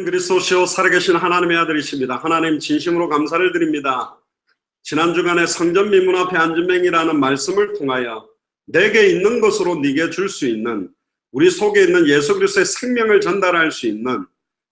그리스도시요 살아계신 하나님의 아들이십니다. 하나님 진심으로 감사를 드립니다. 지난 주간에 성전 미문 앞에 앉은 맹이라는 말씀을 통하여 내게 있는 것으로 네게 줄 수 있는, 우리 속에 있는 예수 그리스도의 생명을 전달할 수 있는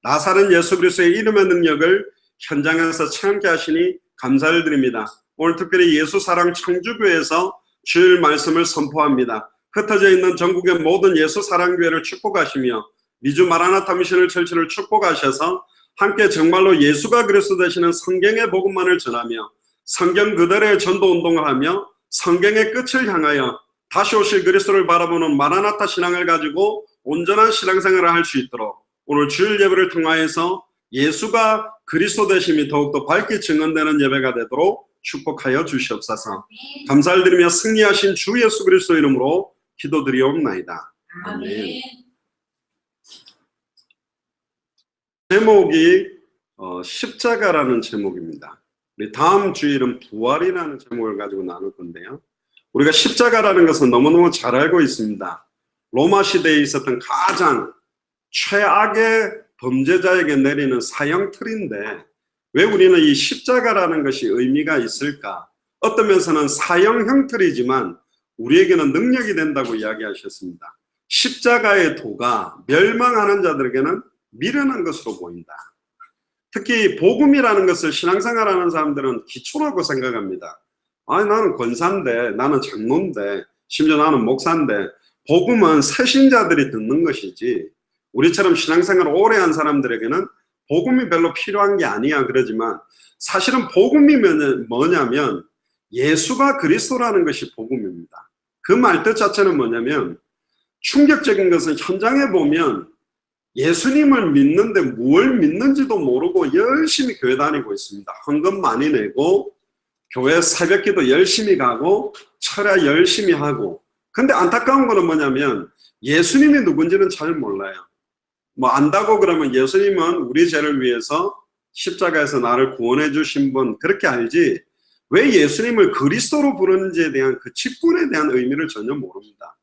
나사렛 예수 그리스도의 이름의 능력을 현장에서 체험케 하시니 감사를 드립니다. 오늘 특별히 예수 사랑 청주교회에서 주일 말씀을 선포합니다. 흩어져 있는 전국의 모든 예수 사랑교회를 축복하시며 미주 마라나타 미션을 철치를 축복하셔서 함께 정말로 예수가 그리스도 되시는 성경의 복음만을 전하며 성경 그대로의 전도 운동을 하며 성경의 끝을 향하여 다시 오실 그리스도를 바라보는 마라나타 신앙을 가지고 온전한 신앙생활을 할 수 있도록 오늘 주일 예배를 통하여서 예수가 그리스도 되심이 더욱더 밝게 증언되는 예배가 되도록 축복하여 주시옵소서. 감사를 드리며 승리하신 주 예수 그리스도 이름으로 기도드리옵나이다. 아멘. 제목이 십자가라는 제목입니다. 우리 다음 주일은 부활이라는 제목을 가지고 나눌 건데요. 우리가 십자가라는 것은 너무너무 잘 알고 있습니다. 로마 시대에 있었던 가장 최악의 범죄자에게 내리는 사형틀인데 왜 우리는 이 십자가라는 것이 의미가 있을까? 어떤 면에서는 사형 형틀이지만 우리에게는 능력이 된다고 이야기하셨습니다. 십자가의 도가 멸망하는 자들에게는 미련한 것으로 보인다. 특히 복음이라는 것을 신앙생활하는 사람들은 기초라고 생각합니다. 아니 나는 권사인데, 나는 장로인데, 심지어 나는 목사인데, 복음은 새신자들이 듣는 것이지 우리처럼 신앙생활을 오래 한 사람들에게는 복음이 별로 필요한 게 아니야 그러지만 사실은 복음이 뭐냐면 예수가 그리스도라는 것이 복음입니다. 그 말뜻 자체는 뭐냐면 충격적인 것은 현장에 보면 예수님을 믿는데 뭘 믿는지도 모르고 열심히 교회 다니고 있습니다. 헌금 많이 내고 교회 새벽기도 열심히 가고 철야 열심히 하고, 근데 안타까운 거는 뭐냐면 예수님이 누군지는 잘 몰라요. 뭐 안다고 그러면 예수님은 우리 죄를 위해서 십자가에서 나를 구원해 주신 분 그렇게 알지 왜 예수님을 그리스도로 부르는지에 대한 그 직분에 대한 의미를 전혀 모릅니다.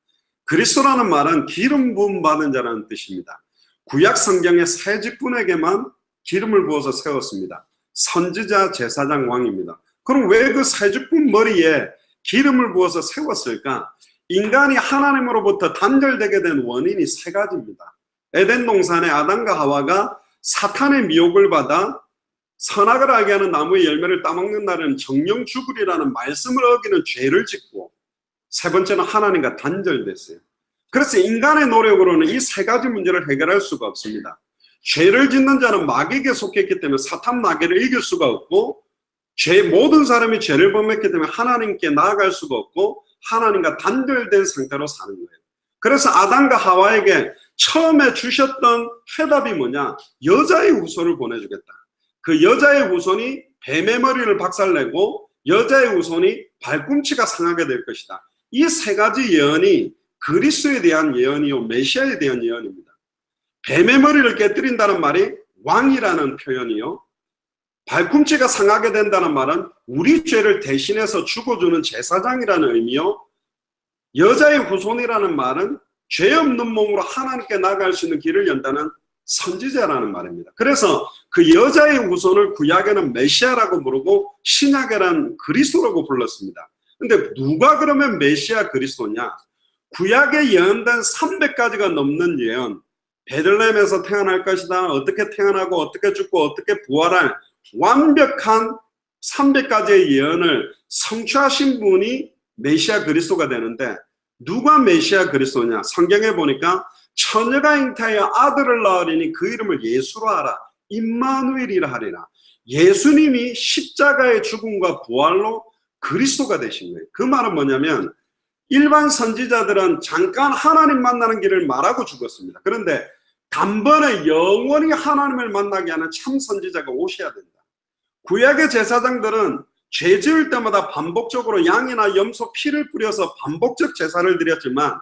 그리스도라는 말은 기름 부음 받은 자라는 뜻입니다. 구약 성경의 세 직분에게만 기름을 부어서 세웠습니다. 선지자, 제사장, 왕입니다. 그럼 왜 그 세 직분 머리에 기름을 부어서 세웠을까? 인간이 하나님으로부터 단절되게 된 원인이 세 가지입니다. 에덴 동산에 아담과 하와가 사탄의 미혹을 받아 선악을 알게 하는 나무의 열매를 따먹는다는 정령 죽으리라는 말씀을 어기는 죄를 짓고, 세 번째는 하나님과 단절됐어요. 그래서 인간의 노력으로는 이 세 가지 문제를 해결할 수가 없습니다. 죄를 짓는 자는 마귀에게 속했기 때문에 사탄 마귀를 이길 수가 없고, 모든 사람이 죄를 범했기 때문에 하나님께 나아갈 수가 없고 하나님과 단절된 상태로 사는 거예요. 그래서 아담과 하와에게 처음에 주셨던 해답이 뭐냐? 여자의 후손을 보내주겠다. 그 여자의 후손이 뱀의 머리를 박살내고 여자의 후손이 발꿈치가 상하게 될 것이다. 이 세 가지 예언이 그리스도에 대한 예언이요 메시아에 대한 예언입니다. 뱀의 머리를 깨뜨린다는 말이 왕이라는 표현이요, 발꿈치가 상하게 된다는 말은 우리 죄를 대신해서 죽어주는 제사장이라는 의미요, 여자의 후손이라는 말은 죄 없는 몸으로 하나님께 나아갈 수 있는 길을 연다는 선지자라는 말입니다. 그래서 그 여자의 후손을 구약에는 메시아라고 부르고 신약에는 그리스도라고 불렀습니다. 근데 누가 그러면 메시아 그리스도냐? 구약에 예언된 300가지가 넘는 예언, 베들레헴에서 태어날 것이다, 어떻게 태어나고 어떻게 죽고 어떻게 부활할 완벽한 300가지의 예언을 성취하신 분이 메시아 그리스도가 되는데, 누가 메시아 그리스도냐? 성경에 보니까 처녀가 잉태하여 아들을 낳으리니 그 이름을 예수로 하라, 임마누엘이라 하리라. 예수님이 십자가의 죽음과 부활로 그리스도가 되신 거예요. 그 말은 뭐냐면 일반 선지자들은 잠깐 하나님 만나는 길을 말하고 죽었습니다. 그런데 단번에 영원히 하나님을 만나게 하는 참 선지자가 오셔야 된다. 구약의 제사장들은 죄 지을 때마다 반복적으로 양이나 염소 피를 뿌려서 반복적 제사를 드렸지만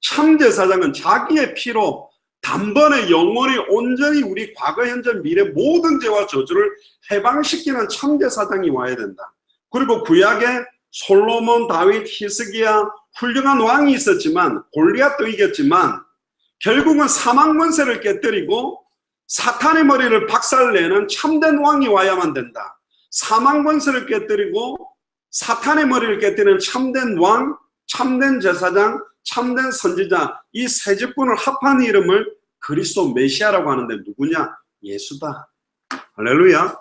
참 제사장은 자기의 피로 단번에 영원히 온전히 우리 과거, 현재, 미래 모든 죄와 저주를 해방시키는 참 제사장이 와야 된다. 그리고 구약에 솔로몬, 다윗, 히스기야 훌륭한 왕이 있었지만 골리앗도 이겼지만 결국은 사망 권세를 깨뜨리고 사탄의 머리를 박살내는 참된 왕이 와야만 된다. 사망 권세를 깨뜨리고 사탄의 머리를 깨뜨리는 참된 왕, 참된 제사장, 참된 선지자, 이 세 직분을 합한 이름을 그리스도 메시아라고 하는데 누구냐? 예수다. 할렐루야.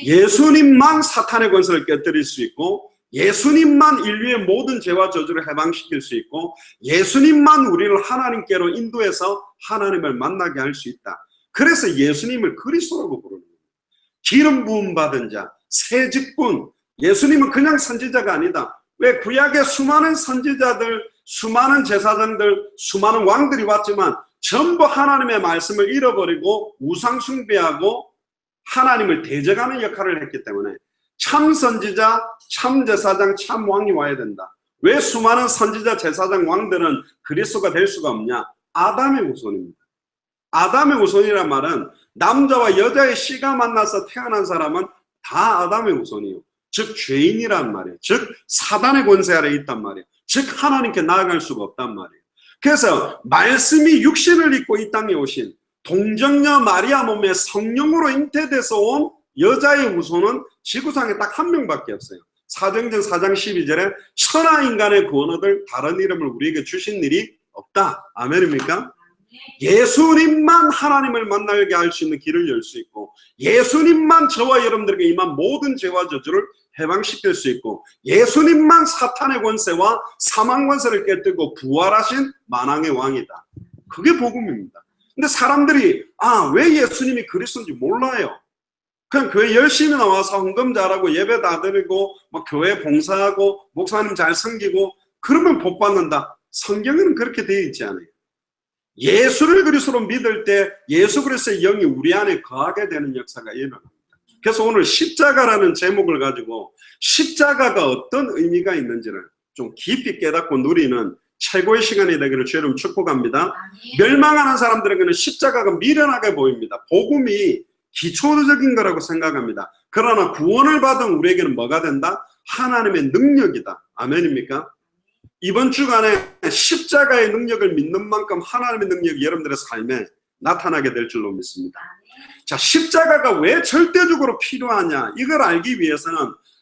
예수님만 사탄의 권세를 깨뜨릴 수 있고, 예수님만 인류의 모든 죄와 저주를 해방시킬 수 있고, 예수님만 우리를 하나님께로 인도해서 하나님을 만나게 할 수 있다. 그래서 예수님을 그리스도라고 부르는 거예요. 기름 부음 받은 자, 새 직분. 예수님은 그냥 선지자가 아니다. 왜? 구약의 수많은 선지자들, 수많은 제사장들, 수많은 왕들이 왔지만 전부 하나님의 말씀을 잃어버리고 우상 숭배하고 하나님을 대적하는 역할을 했기 때문에 참 선지자, 참 제사장, 참 왕이 와야 된다. 왜 수많은 선지자, 제사장, 왕들은 그리스도가 될 수가 없냐? 아담의 후손입니다. 아담의 후손이란 말은 남자와 여자의 씨가 만나서 태어난 사람은 다 아담의 후손이에요. 즉 죄인이란 말이에요. 즉 사단의 권세 아래에 있단 말이에요. 즉 하나님께 나아갈 수가 없단 말이에요. 그래서 말씀이 육신을 입고 이 땅에 오신 동정녀 마리아 몸에 성령으로 잉태돼서 온 여자의 후손은 지구상에 딱 한 명밖에 없어요. 사도행전 4장 12절에 천하 인간의 구원 얻을 다른 이름을 우리에게 주신 일이 없다. 아멘입니까? 예수님만 하나님을 만나게 할 수 있는 길을 열 수 있고, 예수님만 저와 여러분들에게 임한 모든 죄와 저주를 해방시킬 수 있고, 예수님만 사탄의 권세와 사망 권세를 깨뜨리고 부활하신 만왕의 왕이다. 그게 복음입니다. 근데 사람들이 왜 예수님이 그리스도인지 몰라요. 그냥 교회 열심히 나와서 헌금 잘하고 예배 다 드리고 막 교회 봉사하고 목사님 잘 섬기고 그러면 복 받는다. 성경에는 그렇게 되어 있지 않아요. 예수를 그리스도로 믿을 때 예수 그리스도의 영이 우리 안에 거하게 되는 역사가 일어납니다. 그래서 오늘 십자가라는 제목을 가지고 십자가가 어떤 의미가 있는지를 좀 깊이 깨닫고 누리는 최고의 시간이 되기를 주여름 축복합니다. 멸망하는 사람들에게는 십자가가 미련하게 보입니다. 복음이 기초적인 거라고 생각합니다. 그러나 구원을 받은 우리에게는 뭐가 된다? 하나님의 능력이다. 아멘입니까? 이번 주간에 십자가의 능력을 믿는 만큼 하나님의 능력이 여러분들의 삶에 나타나게 될 줄로 믿습니다. 자, 십자가가 왜 절대적으로 필요하냐? 이걸 알기 위해서는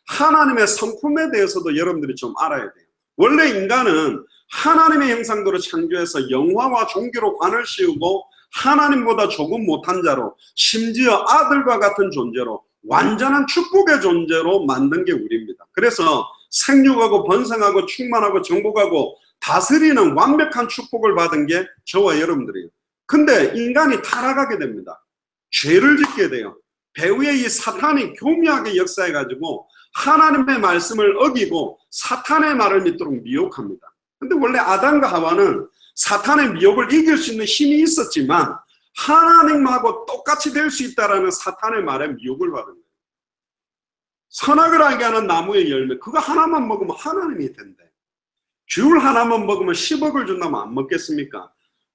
하나님의 성품에 대해서도 여러분들이 좀 알아야 돼요. 원래 인간은 하나님의 형상대로 창조해서 영화와 종교로 관을 씌우고 하나님보다 조금 못한 자로, 심지어 아들과 같은 존재로, 완전한 축복의 존재로 만든 게 우리입니다. 그래서 생육하고 번성하고 충만하고 정복하고 다스리는 완벽한 축복을 받은 게 저와 여러분들이에요. 근데 인간이 타락하게 됩니다. 죄를 짓게 돼요. 배후의 이 사탄이 교묘하게 역사해가지고 하나님의 말씀을 어기고 사탄의 말을 믿도록 미혹합니다. 근데 원래 아담과 하와는 사탄의 미혹을 이길 수 있는 힘이 있었지만 하나님하고 똑같이 될 수 있다라는 사탄의 말에 미혹을 받은 거예요. 선악을 알게 하는 나무의 열매, 그거 하나만 먹으면 하나님이 된대. 귤 하나만 먹으면 10억을 준다면 안 먹겠습니까?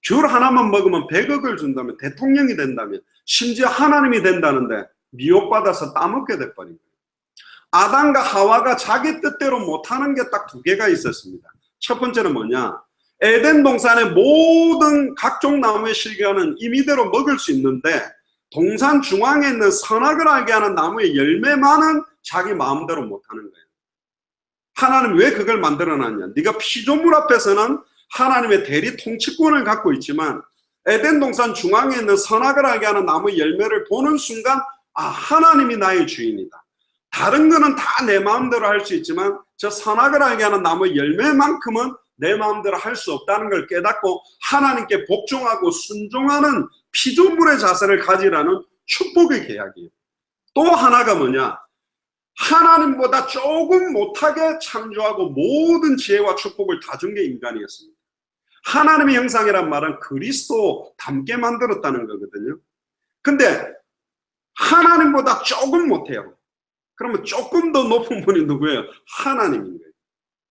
귤 하나만 먹으면 100억을 준다면, 대통령이 된다면, 심지어 하나님이 된다는데 미혹받아서 따먹게 돼버린 거예요. 아담과 하와가 자기 뜻대로 못하는 게 딱 두 개가 있었습니다. 첫 번째는 뭐냐? 에덴 동산의 모든 각종 나무의 실과는 임의대로 먹을 수 있는데 동산 중앙에 있는 선악을 알게 하는 나무의 열매만은 자기 마음대로 못하는 거예요. 하나님 왜 그걸 만들어놨냐? 네가 피조물 앞에서는 하나님의 대리 통치권을 갖고 있지만 에덴 동산 중앙에 있는 선악을 알게 하는 나무의 열매를 보는 순간 하나님이 나의 주인이다. 다른 거는 다 내 마음대로 할 수 있지만 저 선악을 알게 하는 나무의 열매만큼은 내 마음대로 할 수 없다는 걸 깨닫고 하나님께 복종하고 순종하는 피조물의 자세를 가지라는 축복의 계약이에요. 또 하나가 뭐냐? 하나님보다 조금 못하게 창조하고 모든 지혜와 축복을 다 준 게 인간이었습니다. 하나님의 형상이란 말은 그리스도 닮게 만들었다는 거거든요. 근데 하나님보다 조금 못해요. 그러면 조금 더 높은 분이 누구예요? 하나님인 거예요.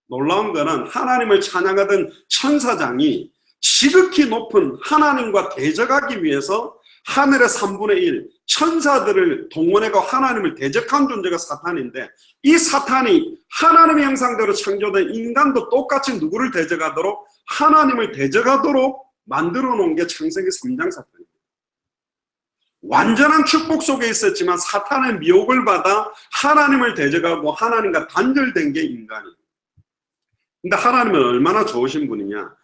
놀라운 거는 하나님을 찬양하던 천사장이 지극히 높은 하나님과 대적하기 위해서 하늘의 3분의 1 천사들을 동원해서 하나님을 대적한 존재가 사탄인데, 이 사탄이 하나님의 형상대로 창조된 인간도 똑같이 누구를 대적하도록? 하나님을 대적하도록 만들어 놓은 게 창세기 3장 사건입니다. 완전한 축복 속에 있었지만 사탄의 미혹을 받아 하나님을 대적하고 하나님과 단절된 게 인간이에요. 근데 하나님은 얼마나 좋으신 분이냐.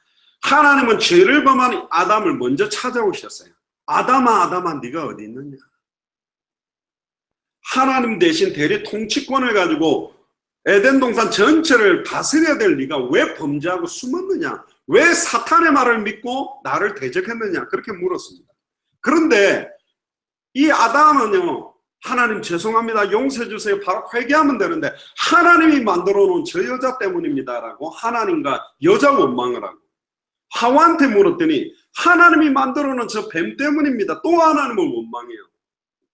하나님은 죄를 범한 아담을 먼저 찾아오셨어요. 아담아, 아담아, 네가 어디 있느냐. 하나님 대신 대리 통치권을 가지고 에덴 동산 전체를 다스려야 될 네가 왜 범죄하고 숨었느냐. 왜 사탄의 말을 믿고 나를 대적했느냐. 그렇게 물었습니다. 그런데 이 아담은요, 하나님 죄송합니다, 용서해 주세요, 바로 회개하면 되는데 하나님이 만들어 놓은 저 여자 때문입니다 라고 하나님과 여자 원망을 하고, 하와한테 물었더니 하나님이 만들어 놓은 저 뱀 때문입니다, 또 하나님을 원망해요.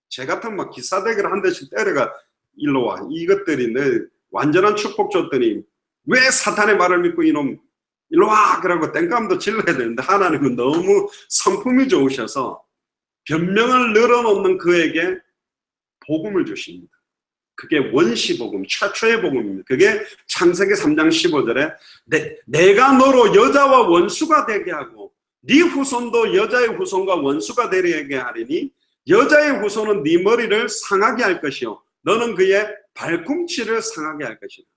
제 같은 막 기사대기를 한 대씩 때려가 일로 와, 이것들이 내 완전한 축복 줬더니 왜 사탄의 말을 믿고 이놈 일로 와 그러고 땡감도 질러야 되는데 하나님은 너무 성품이 좋으셔서 변명을 늘어놓는 그에게 복음을 주십니다. 그게 원시복음, 최초의 복음입니다. 그게 창세기 3장 15절에 내가 너로 여자와 원수가 되게 하고 네 후손도 여자의 후손과 원수가 되게 하리니 여자의 후손은 네 머리를 상하게 할 것이요 너는 그의 발꿈치를 상하게 할 것이다.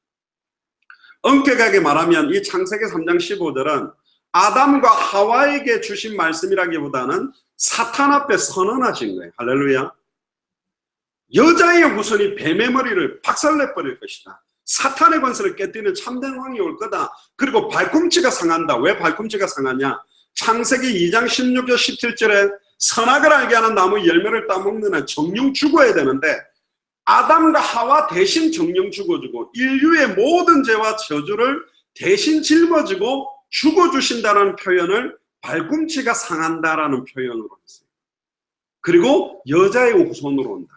엄격하게 말하면 이 창세기 3장 15절은 아담과 하와에게 주신 말씀이라기보다는 사탄 앞에 선언하신 거예요. 할렐루야. 여자의 후손이 뱀의 머리를 박살내버릴 것이다. 사탄의 권세를 깨뜨리는 참된 왕이 올 거다. 그리고 발꿈치가 상한다. 왜 발꿈치가 상하냐. 창세기 2장 16절 17절에 선악을 알게 하는 나무 열매를 따먹는 한 정령 죽어야 되는데 아담과 하와 대신 정령 죽어주고 인류의 모든 죄와 저주를 대신 짊어지고 죽어주신다는 표현을 발꿈치가 상한다라는 표현으로 했어요. 그리고 여자의 후손으로 온다.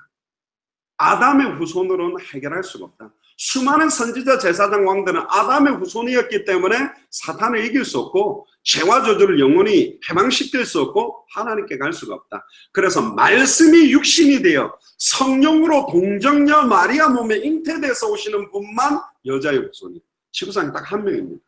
아담의 후손으로는 해결할 수가 없다. 수많은 선지자 제사장 왕들은 아담의 후손이었기 때문에 사탄을 이길 수 없고 죄와 저주를 영원히 해방시킬 수 없고 하나님께 갈 수가 없다. 그래서 말씀이 육신이 되어 성령으로 동정녀 마리아 몸에 잉태돼서 오시는 분만 여자의 후손이에요. 지구상에 딱 한 명입니다.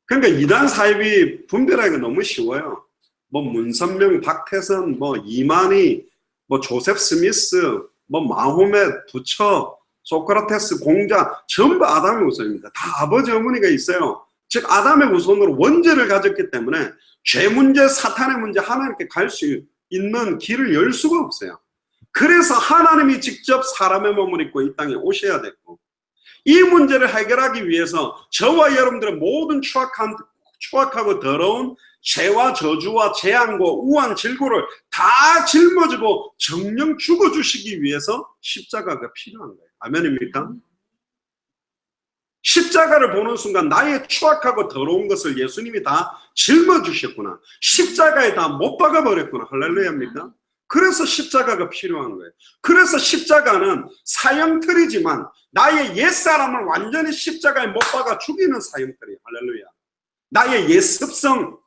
그러니까 이단 사입이 분별하기가 너무 쉬워요. 뭐 문선명, 박태선, 뭐 이만희, 뭐 조셉 스미스, 뭐 마호멧, 부처, 소크라테스, 공자 전부 아담의 후손입니다. 다 아버지 어머니가 있어요. 즉 아담의 후손으로 원죄를 가졌기 때문에 죄 문제, 사탄의 문제 하나님께 갈 수 있는 길을 열 수가 없어요. 그래서 하나님이 직접 사람의 몸을 입고 이 땅에 오셔야 됐고 이 문제를 해결하기 위해서 저와 여러분들의 모든 추악하고 더러운 죄와 저주와 재앙과 우한 질고를 다 짊어지고 정령 죽어주시기 위해서 십자가가 필요한 거예요. 아멘입니까? 십자가를 보는 순간 나의 추악하고 더러운 것을 예수님이 다 짊어주셨구나. 십자가에 다 못 박아버렸구나. 할렐루야입니까? 그래서 십자가가 필요한 거예요. 그래서 십자가는 사형틀이지만 나의 옛사람을 완전히 십자가에 못 박아 죽이는 사형틀이에요. 할렐루야. 나의 옛습성,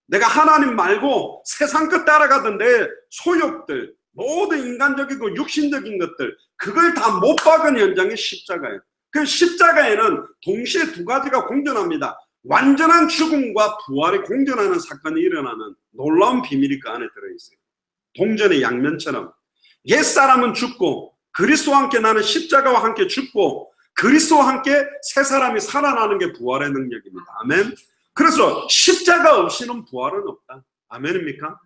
내가 하나님 말고 세상 것 따라가던 내 소욕들, 모든 인간적이고 육신적인 것들, 그걸 다 못 박은 현장이 십자가예요. 그 십자가에는 동시에 두 가지가 공존합니다. 완전한 죽음과 부활이 공존하는 사건이 일어나는 놀라운 비밀이 그 안에 들어있어요. 동전의 양면처럼 옛사람은 죽고 그리스도와 함께 나는 십자가와 함께 죽고 그리스도와 함께 새 사람이 살아나는 게 부활의 능력입니다. 아멘. 그래서 십자가 없이는 부활은 없다. 아멘입니까?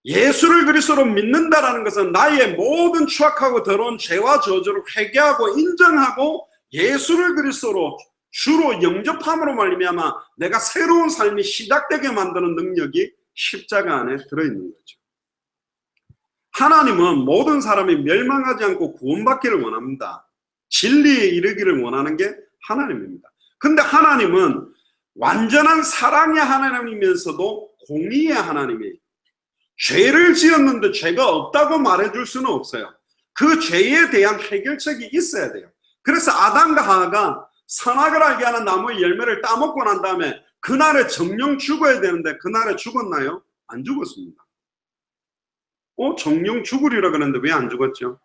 예수를 그리스도로 믿는다라는 것은 나의 모든 추악하고 더러운 죄와 저주를 회개하고 인정하고 예수를 그리스도로 주로 영접함으로 말미암아 내가 새로운 삶이 시작되게 만드는 능력이 십자가 안에 들어있는 거죠. 하나님은 모든 사람이 멸망하지 않고 구원받기를 원합니다. 진리에 이르기를 원하는 게 하나님입니다. 근데 하나님은 완전한 사랑의 하나님이면서도 공의의 하나님이에요. 죄를 지었는데 죄가 없다고 말해줄 수는 없어요. 그 죄에 대한 해결책이 있어야 돼요. 그래서 아담과 하와가 선악을 알게 하는 나무의 열매를 따먹고 난 다음에 그날에 정령 죽어야 되는데 그날에 죽었나요? 안 죽었습니다. 정령 죽으리라 그랬는데 왜 안 죽었죠?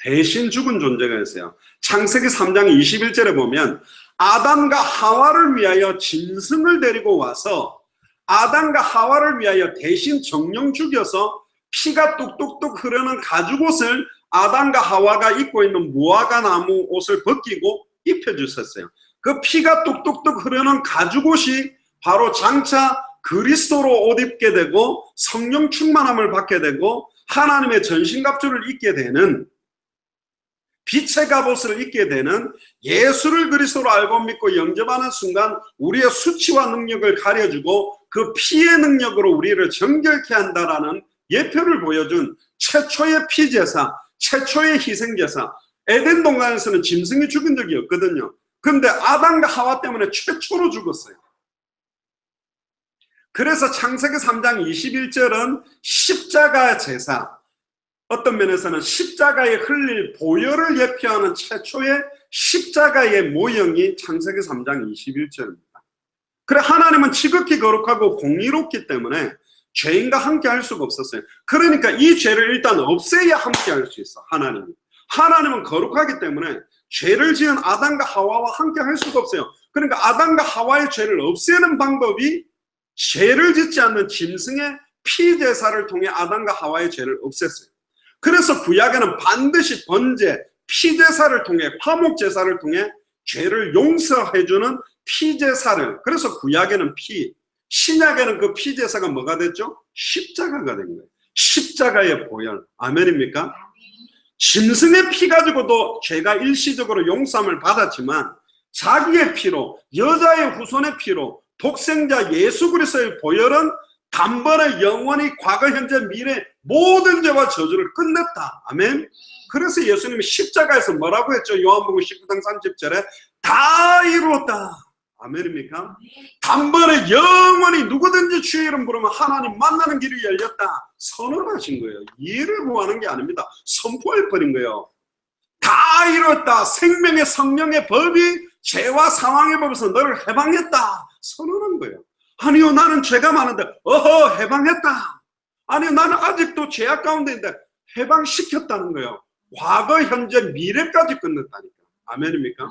대신 죽은 존재가 있어요. 창세기 3장 21절에 보면 아담과 하와를 위하여 짐승을 데리고 와서 아담과 하와를 위하여 대신 정령 죽여서 피가 뚝뚝뚝 흐르는 가죽옷을 아담과 하와가 입고 있는 무화과 나무 옷을 벗기고 입혀주셨어요. 그 피가 뚝뚝뚝 흐르는 가죽옷이 바로 장차 그리스도로 옷 입게 되고 성령 충만함을 받게 되고 하나님의 전신갑주를 입게 되는, 빛의 갑옷을 입게 되는, 예수를 그리스도로 알고 믿고 영접하는 순간 우리의 수치와 능력을 가려주고 그 피의 능력으로 우리를 정결케 한다라는 예표를 보여준 최초의 피제사, 최초의 희생제사. 에덴 동산에서는 짐승이 죽은 적이 없거든요. 그런데 아담과 하와 때문에 최초로 죽었어요. 그래서 창세기 3장 21절은 십자가 제사, 어떤 면에서는 십자가에 흘릴 보혈을 예표하는 최초의 십자가의 모형이 창세기 3장 21절입니다. 그래, 하나님은 지극히 거룩하고 공의롭기 때문에 죄인과 함께 할 수가 없었어요. 그러니까 이 죄를 일단 없애야 함께 할 수 있어. 하나님은 거룩하기 때문에 죄를 지은 아담과 하와와 함께 할 수가 없어요. 그러니까 아담과 하와의 죄를 없애는 방법이 죄를 짓지 않는 짐승의 피제사를 통해 아담과 하와의 죄를 없앴어요. 그래서 구약에는 반드시 번제, 피제사를 통해, 화목제사를 통해 죄를 용서해주는 피제사를, 그래서 구약에는 피, 신약에는 그 피제사가 뭐가 됐죠? 십자가가 된 거예요. 십자가의 보혈. 아멘입니까? 짐승의 피 가지고도 죄가 일시적으로 용서함을 받았지만 자기의 피로, 여자의 후손의 피로, 독생자 예수 그리스도의 보혈은 단번에 영원히 과거, 현재, 미래 모든 죄와 저주를 끝냈다. 아멘. 그래서 예수님이 십자가에서 뭐라고 했죠? 요한복음 19장 30절에 다 이루었다. 아멘입니까? 단번에 영원히 누구든지 주의 이름 부르면 하나님 만나는 길이 열렸다. 선언하신 거예요. 이해를 구하는 게 아닙니다. 선포해버린 거예요. 다 이루었다. 생명의 성령의 법이 죄와 사망의 법에서 너를 해방했다. 선언한 거예요. 아니요, 나는 죄가 많은데 해방했다. 아니요, 나는 아직도 죄악 가운데 있는데 해방시켰다는 거예요. 과거, 현재, 미래까지 끝냈다니까. 아멘입니까?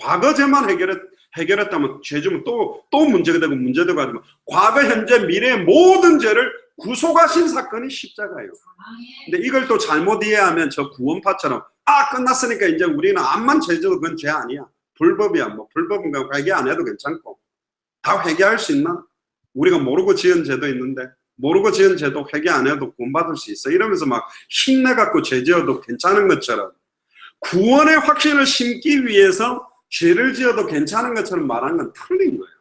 과거 죄만 해결했다면 죄주면 또 문제가 되고 문제되고 하지만 과거, 현재, 미래의 모든 죄를 구속하신 사건이 십자가예요. 근데 이걸 또 잘못 이해하면 저 구원파처럼 끝났으니까 이제 우리는 암만 죄져도 그건 죄 아니야. 불법이야. 뭐 불법은 회개 안 해도 괜찮고. 다 회개할 수 있나? 우리가 모르고 지은 죄도 있는데 모르고 지은 죄도 회개 안 해도 구원받을 수 있어. 이러면서 막 힘내갖고 죄 지어도 괜찮은 것처럼 구원의 확신을 심기 위해서 죄를 지어도 괜찮은 것처럼 말하는 건 틀린 거예요.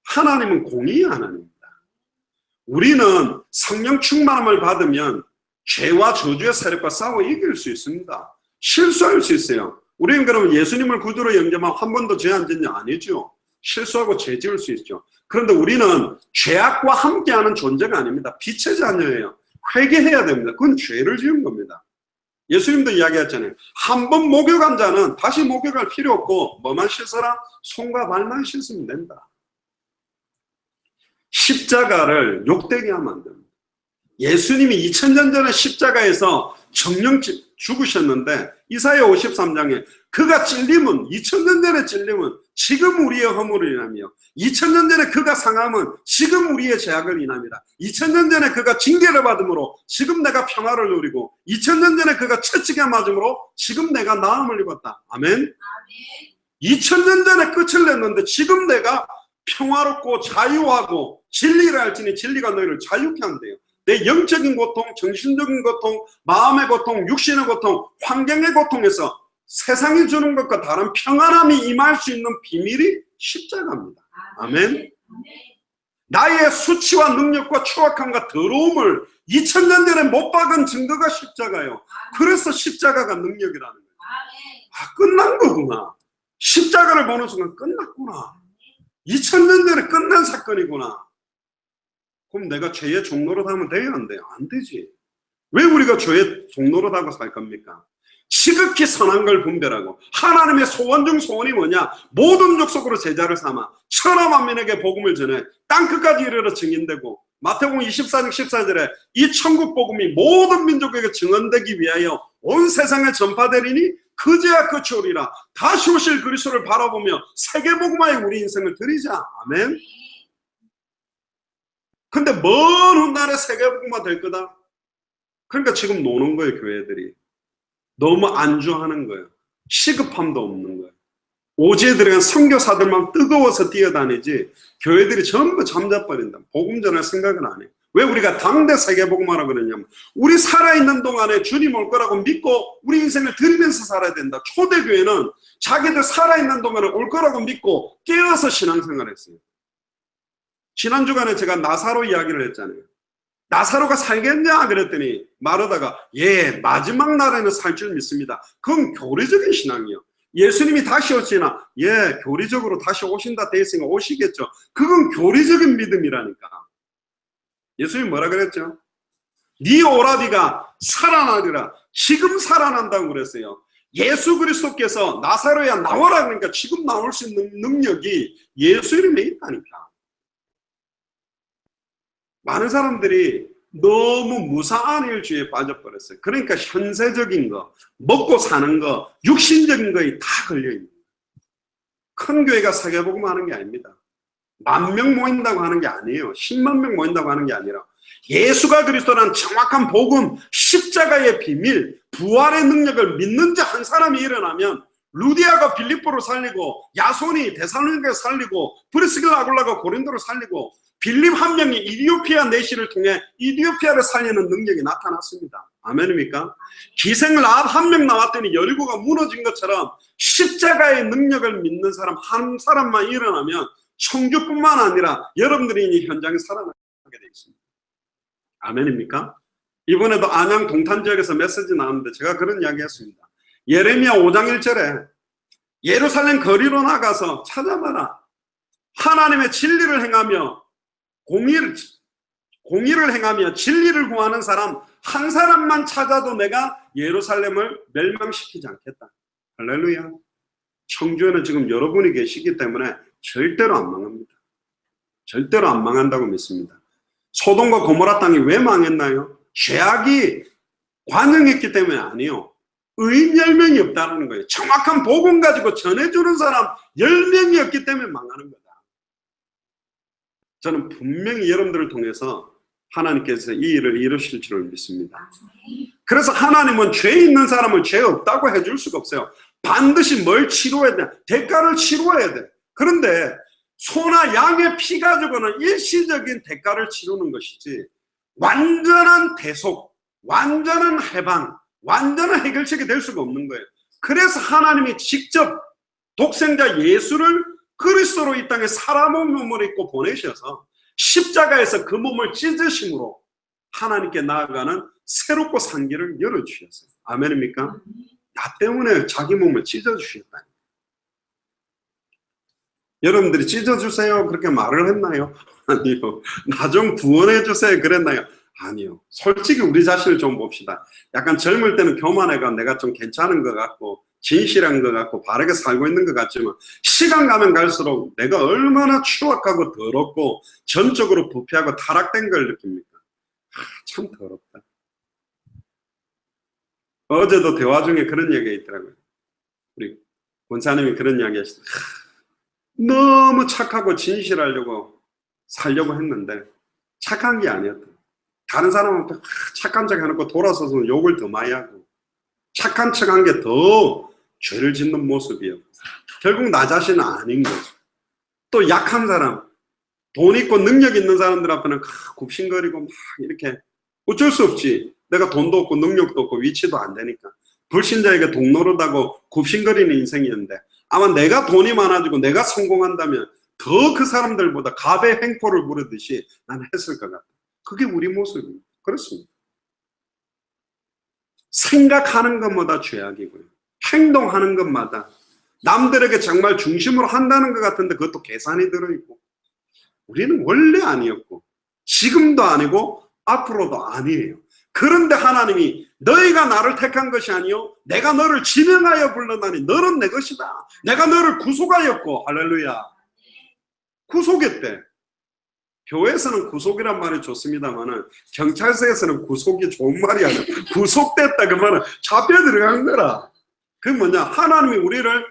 하나님은 공의의 하나님입니다. 우리는 성령 충만함을 받으면 죄와 저주의 세력과 싸워 이길 수 있습니다. 실수할 수 있어요. 우리는 그러면 예수님을 구주로 영접하면 한 번도 죄 안 짓냐? 아니죠. 실수하고 죄 지을 수 있죠. 그런데 우리는 죄악과 함께하는 존재가 아닙니다. 빛의 자녀예요. 회개해야 됩니다. 그건 죄를 지은 겁니다. 예수님도 이야기했잖아요. 한 번 목욕한 자는 다시 목욕할 필요 없고 뭐만 씻어라? 손과 발만 씻으면 된다. 십자가를 욕되게 하면 안 됩니다. 예수님이 2000년 전에 십자가에서 정령 죽으셨는데 이사야 53장에 그가 찔림은 2000년 전에 찔림은 지금 우리의 허물을 인하며 2000년 전에 그가 상함은 지금 우리의 죄악을 인합니다. 2000년 전에 그가 징계를 받음으로 지금 내가 평화를 누리고 2000년 전에 그가 채찍에 맞음으로 지금 내가 나음을 입었다. 아멘. 2000년 전에 끝을 냈는데 지금 내가 평화롭고 자유하고 진리를 알지니 진리가 너희를 자유케 한대요. 내 영적인 고통, 정신적인 고통, 마음의 고통, 육신의 고통, 환경의 고통에서 세상이 주는 것과 다른 평안함이 임할 수 있는 비밀이 십자가입니다. 아멘. 나의 수치와 능력과 추악함과 더러움을 2000년 전에 못 박은 증거가 십자가예요. 그래서 십자가가 능력이라는 거예요. 끝난 거구나. 십자가를 보는 순간 끝났구나. 2000년 전에 끝난 사건이구나. 그럼 내가 죄의 종노릇 하면 돼요? 안 돼요? 안 되지. 왜 우리가 죄의 종노릇 하고 살 겁니까? 지극히 선한 걸 분별하고 하나님의 소원 중 소원이 뭐냐? 모든 족속으로 제자를 삼아 천하 만민에게 복음을 전해 땅끝까지 이르러 증인되고 마태복음 24장 14절에 이 천국 복음이 모든 민족에게 증언되기 위하여 온 세상에 전파되리니 그제야 끝이 오리라. 다시 오실 그리스도를 바라보며 세계복음화에 우리 인생을 드리자. 아멘. 근데 먼 훗날에 세계복음화 될 거다. 그러니까 지금 노는 거예요, 교회들이. 너무 안주하는 거예요. 시급함도 없는 거예요. 오지에 들어간 선교사들만 뜨거워서 뛰어다니지 교회들이 전부 잠자버린다. 복음 전할 생각은 안 해요. 왜 우리가 당대 세계복음화라고 그러냐면 우리 살아있는 동안에 주님 올 거라고 믿고 우리 인생을 드리면서 살아야 된다. 초대교회는 자기들 살아있는 동안에 올 거라고 믿고 깨어서 신앙생활을 했어요. 지난주간에 제가 나사로 이야기를 했잖아요. 나사로가 살겠냐 그랬더니 말하다가 예, 마지막 날에는 살 줄 믿습니다. 그건 교리적인 신앙이요. 예수님이 다시 오시나 예, 교리적으로 다시 오신다 돼 있으니까 오시겠죠. 그건 교리적인 믿음이라니까. 예수님이 뭐라 그랬죠? 네 오라비가 살아나리라. 지금 살아난다고 그랬어요. 예수 그리스도께서 나사로야 나와라 그러니까 지금 나올 수 있는 능력이 예수 이름에 있다니까. 많은 사람들이 너무 무상한 일주의에 빠져버렸어요. 그러니까 현세적인 거, 먹고 사는 거, 육신적인 거에 다 걸려있는 거예요. 큰 교회가 세계복음 하는 게 아닙니다. 10,000명 모인다고 하는 게 아니에요. 10만 명 모인다고 하는 게 아니라 예수가 그리스도라는 정확한 복음, 십자가의 비밀, 부활의 능력을 믿는 자 한 사람이 일어나면 루디아가 빌립보를 살리고 야손이 데살로니가를 살리고 브리스길라 아굴라가 고린도를 살리고 빌립 한 명이 이디오피아 내시를 통해 이디오피아를 살리는 능력이 나타났습니다. 아멘입니까? 기생 라합 한 명 나왔더니 여리고가 무너진 것처럼 십자가의 능력을 믿는 사람 한 사람만 일어나면 청주뿐만 아니라 여러분들이 이 현장에 살아나게 되어 있습니다. 아멘입니까? 이번에도 안양 동탄 지역에서 메시지 나왔는데 제가 그런 이야기 했습니다. 예레미야 5장 1절에 예루살렘 거리로 나가서 찾아봐라. 하나님의 진리를 행하며 공의를 행하며 진리를 구하는 사람 한 사람만 찾아도 내가 예루살렘을 멸망시키지 않겠다. 할렐루야. 청주에는 지금 여러분이 계시기 때문에 절대로 안 망합니다. 절대로 안 망한다고 믿습니다. 소돔과 고모라 땅이 왜 망했나요? 죄악이 관영했기 때문에 아니요. 의인 10명이 없다는 거예요. 정확한 복음 가지고 전해주는 사람 10명이 없기 때문에 망하는 거다. 저는 분명히 여러분들을 통해서 하나님께서 이 일을 이루실 줄 믿습니다. 그래서 하나님은 죄 있는 사람을 죄 없다고 해줄 수가 없어요. 반드시 뭘 치료해야 돼? 대가를 치료해야 돼. 그런데 소나 양의 피 가지고는 일시적인 대가를 치르는 것이지 완전한 대속, 완전한 해방, 완전한 해결책이 될 수가 없는 거예요. 그래서 하나님이 직접 독생자 예수를 그리스도로 이 땅에 사람의 몸을 입고 보내셔서 십자가에서 그 몸을 찢으심으로 하나님께 나아가는 새롭고 산 길을 열어주셨어요. 아멘입니까? 나 때문에 자기 몸을 찢어주셨다. 여러분들이 찢어주세요 그렇게 말을 했나요? 아니요. 나 좀 구원해주세요 그랬나요? 아니요. 솔직히 우리 자신을 좀 봅시다. 약간 젊을 때는 교만해가 내가 좀 괜찮은 것 같고 진실한 것 같고 바르게 살고 있는 것 같지만 시간 가면 갈수록 내가 얼마나 추악하고 더럽고 전적으로 부패하고 타락된 걸 느낍니까? 참 더럽다. 어제도 대화 중에 그런 얘기가 있더라고요. 우리 권사님이 그런 이야기 하시더라고요. 너무 착하고 진실하려고 살려고 했는데 착한 게 아니었다. 다른 사람한테 착한 척 해놓고 돌아서서 욕을 더 많이 하고 착한 척한 게 더 죄를 짓는 모습이었고 결국 나 자신은 아닌 거죠. 또 약한 사람, 돈 있고 능력 있는 사람들 앞에는 굽신거리고 막 이렇게 어쩔 수 없지. 내가 돈도 없고 능력도 없고 위치도 안 되니까 불신자에게 동노릇하고 굽신거리는 인생이었는데 아마 내가 돈이 많아지고 내가 성공한다면 더 그 사람들보다 갑의 횡포를 부르듯이 나는 했을 것 같아. 그게 우리 모습입니다. 그렇습니다. 생각하는 것마다 죄악이고요. 행동하는 것마다 남들에게 정말 중심으로 한다는 것 같은데 그것도 계산이 들어있고 우리는 원래 아니었고 지금도 아니고 앞으로도 아니에요. 그런데 하나님이 너희가 나를 택한 것이 아니요 내가 너를 지명하여 불렀나니 너는 내 것이다. 내가 너를 구속하였고 할렐루야. 구속했대. 교회에서는 구속이란 말이 좋습니다만은 경찰서에서는 구속이 좋은 말이 아니야. 구속됐다 그 말은 잡혀 들어간 거라. 그게 뭐냐? 하나님이 우리를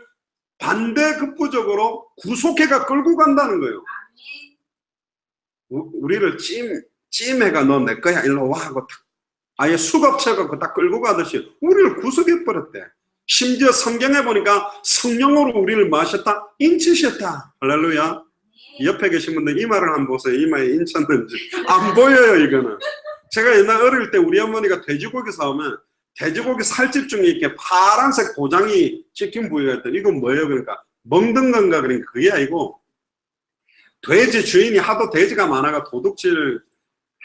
반대급부적으로 구속해가 끌고 간다는 거예요. 우리를 찜해가 너 내 거야 일로 와 하고 아예 수갑쳐갖고 딱 끌고 가듯이 우리를 구속해 버렸대. 심지어 성경에 보니까 성령으로 우리를 마셨다, 인치셨다. 할렐루야. 옆에 계신 분들 이마를 한번 보세요. 이마에 인쳤는지 안 보여요. 이거는 제가 옛날 어릴 때 우리 어머니가 돼지고기 사오면 돼지고기 살집 중에 이렇게 파란색 도장이 찍힌 부위가 있더니 이건 뭐예요? 그러니까 먹는 건가? 그러니까 그게 아니고 돼지 주인이 하도 돼지가 많아가 도둑질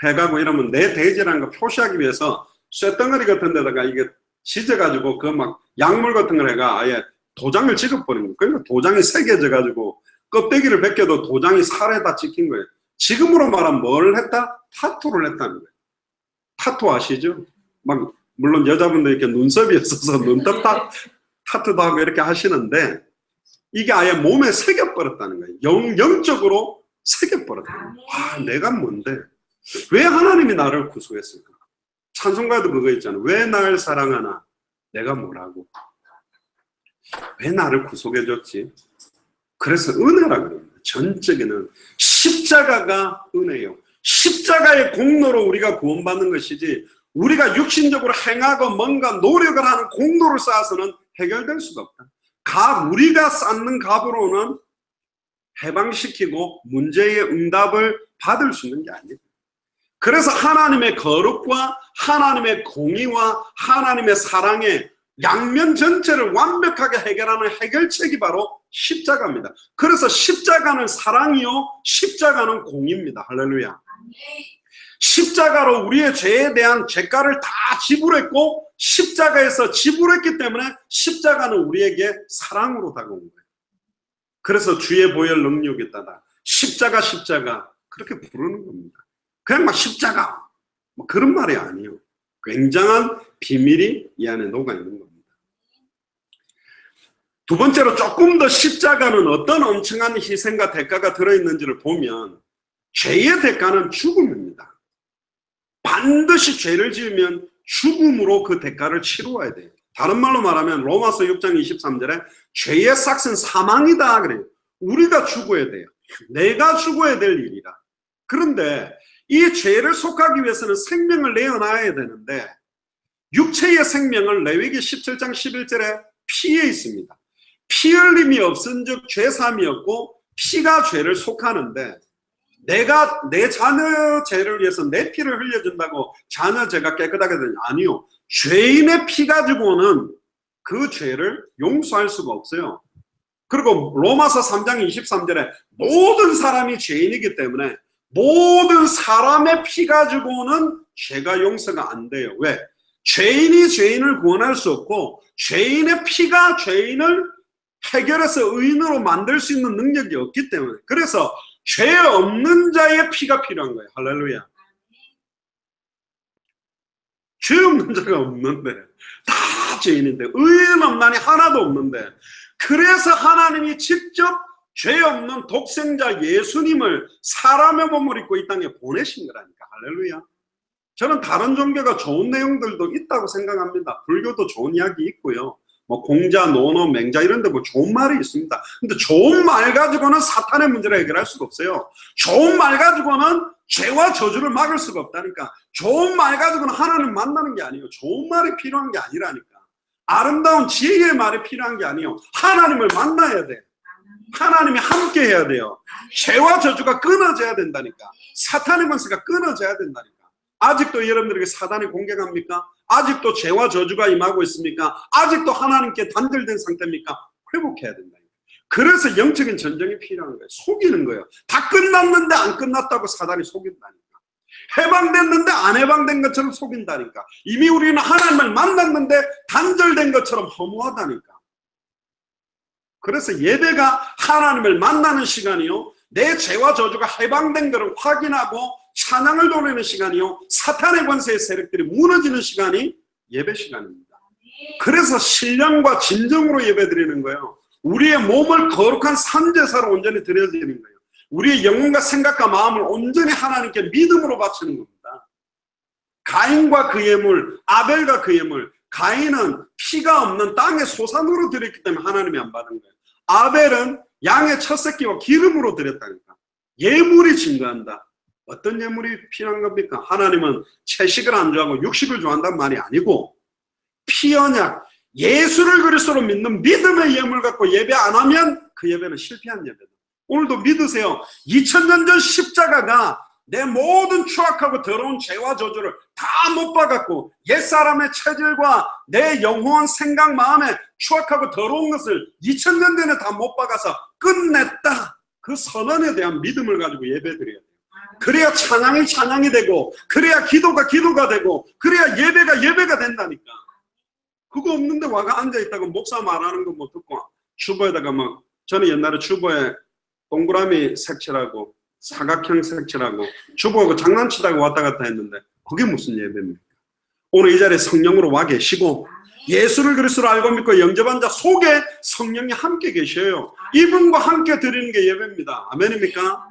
해가고 이러면 내 돼지라는 거 표시하기 위해서 쇳덩어리 같은 데다가 이게 지져가지고 그 막 약물 같은 걸 해가 아예 도장을 찍어버린 거예요. 그러니까 도장이 새겨져가지고 껍데기를 벗겨도 도장이 살에다 찍힌 거예요. 지금으로 말하면 뭘 했다? 타투를 했다는 거예요. 타투 아시죠? 막 물론 여자분들 이렇게 눈썹이 있어서 눈썹 타투도 하고 이렇게 하시는데 이게 아예 몸에 새겨버렸다는 거예요. 영적으로 새겨버렸다는 거예요. 아, 내가 뭔데? 왜 하나님이 나를 구속했을까? 찬송가도 그거 있잖아. 왜 날 사랑하나? 내가 뭐라고? 왜 나를 구속해줬지? 그래서 은혜라 그럽니다. 전적에는 십자가가 은혜요. 십자가의 공로로 우리가 구원받는 것이지 우리가 육신적으로 행하고 뭔가 노력을 하는 공로를 쌓아서는 해결될 수가 없다. 우리가 쌓는 값으로는 해방시키고 문제의 응답을 받을 수 있는 게 아니에요. 그래서 하나님의 거룩과 하나님의 공의와 하나님의 사랑의 양면 전체를 완벽하게 해결하는 해결책이 바로 십자가입니다. 그래서 십자가는 사랑이요, 십자가는 공의입니다. 할렐루야. 십자가로 우리의 죄에 대한 죄가를 다 지불했고 십자가에서 지불했기 때문에 십자가는 우리에게 사랑으로 다가온 거예요. 그래서 주의 보혈 능력이 있다다. 십자가 그렇게 부르는 겁니다. 그냥 막 십자가 뭐 그런 말이 아니에요. 굉장한 비밀이 이 안에 녹아 있는 겁니다. 두 번째로 조금 더 십자가는 어떤 엄청난 희생과 대가가 들어있는지를 보면 죄의 대가는 죽음입니다. 반드시 죄를 지으면 죽음으로 그 대가를 치루어야 돼요. 다른 말로 말하면 로마서 6장 23절에 죄의 삭은 사망이다 그래요. 우리가 죽어야 돼요. 내가 죽어야 될 일이라. 그런데 이 죄를 속하기 위해서는 생명을 내어놔야 되는데 육체의 생명을 레위기 17장 11절에 피에 있습니다. 피 흘림이 없은 즉 죄삼이 없고 피가 죄를 속하는데 내가 내 자녀 죄를 위해서 내 피를 흘려준다고 자녀 죄가 깨끗하게 되냐? 아니요. 죄인의 피 가지고는 그 죄를 용서할 수가 없어요. 그리고 로마서 3장 23절에 모든 사람이 죄인이기 때문에 모든 사람의 피 가지고는 죄가 용서가 안 돼요. 왜? 죄인이 죄인을 구원할 수 없고 죄인의 피가 죄인을 해결해서 의인으로 만들 수 있는 능력이 없기 때문에 그래서 죄 없는 자의 피가 필요한 거예요. 할렐루야. 죄 없는 자가 없는데 다 죄인인데 의인 없나니 하나도 없는데 그래서 하나님이 직접 죄 없는 독생자 예수님을 사람의 몸을 입고 이 땅에 보내신 거라니까. 할렐루야. 저는 다른 종교가 좋은 내용들도 있다고 생각합니다. 불교도 좋은 이야기 있고요. 뭐 공자, 노노, 맹자 이런 데 뭐 좋은 말이 있습니다. 근데 좋은 말 가지고는 사탄의 문제를 해결할 수가 없어요. 좋은 말 가지고는 죄와 저주를 막을 수가 없다니까. 좋은 말 가지고는 하나님 만나는 게 아니에요. 좋은 말이 필요한 게 아니라니까. 아름다운 지혜의 말이 필요한 게 아니에요. 하나님을 만나야 돼. 하나님이 함께 해야 돼요. 죄와 저주가 끊어져야 된다니까. 사탄의 권세가 끊어져야 된다니까. 아직도 여러분들에게 사단이 공격합니까? 아직도 죄와 저주가 임하고 있습니까? 아직도 하나님께 단절된 상태입니까? 회복해야 된다. 그래서 영적인 전쟁이 필요한 거예요. 속이는 거예요. 다 끝났는데 안 끝났다고 사단이 속인다니까. 해방됐는데 안 해방된 것처럼 속인다니까. 이미 우리는 하나님을 만났는데 단절된 것처럼 허무하다니까. 그래서 예배가 하나님을 만나는 시간이요, 내 죄와 저주가 해방된 것을 확인하고 찬양을 돌리는 시간이요, 사탄의 권세의 세력들이 무너지는 시간이 예배 시간입니다. 그래서 신령과 진정으로 예배 드리는 거예요. 우리의 몸을 거룩한 산제사로 온전히 드려지는 거예요. 우리의 영혼과 생각과 마음을 온전히 하나님께 믿음으로 바치는 겁니다. 가인과 그의 물, 아벨과 그의 물. 가인은 피가 없는 땅의 소산으로 드렸기 때문에 하나님이 안 받은 거예요. 아벨은 양의 첫 새끼와 기름으로 드렸다니까. 예물이 증거한다. 어떤 예물이 필요한 겁니까? 하나님은 채식을 안 좋아하고 육식을 좋아한다는 말이 아니고 피언약, 예수를 그리스도로 믿는 믿음의 예물 갖고 예배 안 하면 그 예배는 실패한 예배다. 오늘도 믿으세요. 2000년 전 십자가가 내 모든 추악하고 더러운 죄와 저주를 다 못 박았고 옛사람의 체질과 내 영혼, 생각, 마음에 추악하고 더러운 것을 2000년 전에 다 못 박아서 끝냈다. 그 선언에 대한 믿음을 가지고 예배드려야 돼요. 그래야 찬양이 찬양이 되고 그래야 기도가 기도가 되고 그래야 예배가 예배가 된다니까. 그거 없는데 와가 앉아있다고 목사 말하는 거 못 듣고 주보에다가 막, 저는 옛날에 주보에 동그라미 색칠하고 사각형 색칠하고 주보하고 장난치다가 왔다 갔다 했는데 그게 무슨 예배입니까? 오늘 이 자리에 성령으로 와 계시고 예수를 그리스도로 알고 믿고 영접한 자 속에 성령이 함께 계셔요. 이분과 함께 드리는 게 예배입니다. 아멘입니까?